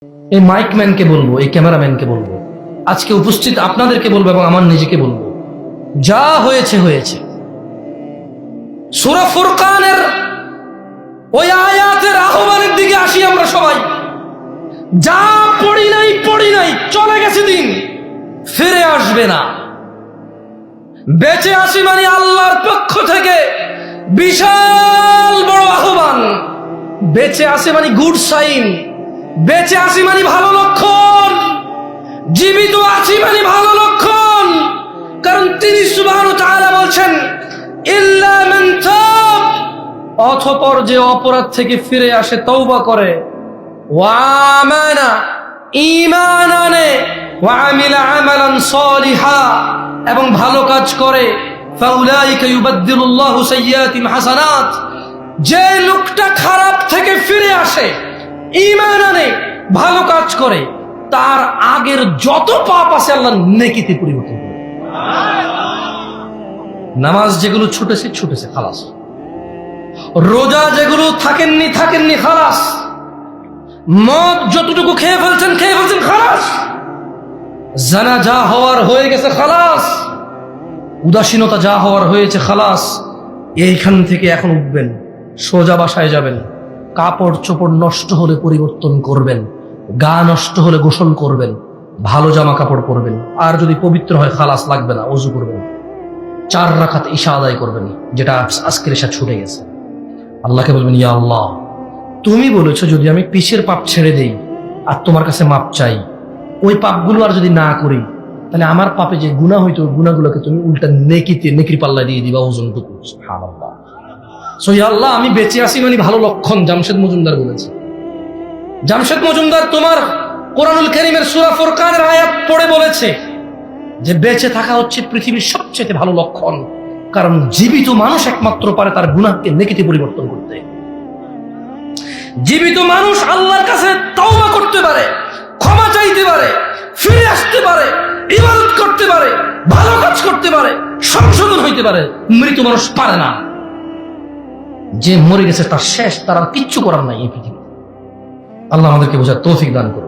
এই মাইকম্যানকে বলবো, এই ক্যামেরাম্যানকে বলবো, আজকে উপস্থিত আপনাদেরকে বলবো এবং আমার নিজেকে বলবো, যা হয়েছে হয়েছে। সূরা ফুরকানের ওই আয়াতের আহ্বানের দিকে আসি আমরা সবাই। যা পড়ি নাই, চলে গেছে দিন, ফিরে আসবে না। বেঁচে আসি মানে আল্লাহর পক্ষ থেকে বিশাল বড় আহ্বান। বেঁচে আসি মানে গুড সাইন, বেঁচে আসি মানে ভালো লক্ষণ, জীবিত আছি মানে ভালো লক্ষণ। কারণ তিনি সুবহানাহু ওয়া তাআলা বলছেন ইল্লা মান তাব, অতঃপর যে অপরাধ থেকে ফিরে আসে, তওবা করে, ওয়া আমানা, ঈমান আনে, ওয়া আমিলা আমালান সালিহা, এবং ভালো কাজ করে, ফাউলাইকা ইউবাদদিলুল্লাহু সাইয়্যাতিহিম হাসানাত। যে লোকটা খারাপ থেকে ফিরে আসে, ঈমান আনে, ভালো কাজ করে, তার আগের যত পাপ আছে আল্লাহ নেকিতে পরিবর্তন করে। নামাজ যেগুলো ছুটেছে খালাস। রোজা যেগুলো থাকেননি খালাস। মদ যতটুকু খেয়ে ফেলছেন খালাস। জানা যা হওয়ার হয়ে গেছে খালাস। উদাসীনতা যা হওয়ার হয়েছে খালাস। এইখান থেকে এখন উঠবেন, সোজা বাসায় যাবেন, কাপড় চোপড় নষ্ট হলে পরিবর্তন করবেন, গা নষ্ট হলে গোসল করবেন, ভালো জামা কাপড় পরবেন, আর যদি পবিত্র হয় খালাস লাগবে না, ওযু করবেন, 4 রাকাত ইশা আদায় করবেন, যেটা আজকের এসা ছুটে গেছে। আল্লাহকে বলবেন, ইয়া আল্লাহ, তুমি বলেছো যদি আমি পিছের পাপ ছেড়ে দেই আর তোমার কাছে মাপ চাই, ওই পাপগুলো আর যদি না করি, তাহলে আমার পাপে যে গুনাহ হইতো ওই গুনাহগুলোকে তুমি উল্টা নেকির পাল্লা দিয়ে দিবা, ওজনটুকু। সুবহানাল্লাহ। সো ইয়া আল্লাহ, আমি বেঁচে আছি মানে ভালো লক্ষণ। জামশেদ মজুমদার বলেছে। জামশেদ মজুমদার তোমার কোরআনুল কারীমের সূরা ফুরকানের আয়াত পড়ে বলেছে যে বেঁচে থাকা হচ্ছে পৃথিবীর সবচেয়ে ভালো লক্ষণ। কারণ জীবিত মানুষ একমাত্র পারে তার গুনাহকে নেকিতে পরিবর্তন করতে। জীবিত মানুষ আল্লাহর কাছে তওবা করতে পারে, ক্ষমা চাইতে পারে, ফিরে আসতে পারে, ইবাদত করতে পারে, ভালো কাজ করতে পারে, সংশোধন হইতে পারে। মৃত মানুষ পারে না। যে মরে গেছে তার শেষ, তার আর কিচ্ছু করার নাই এই পৃথিবীতে। আল্লাহ আমাদেরকে বোঝার তৌফিক দান করুন।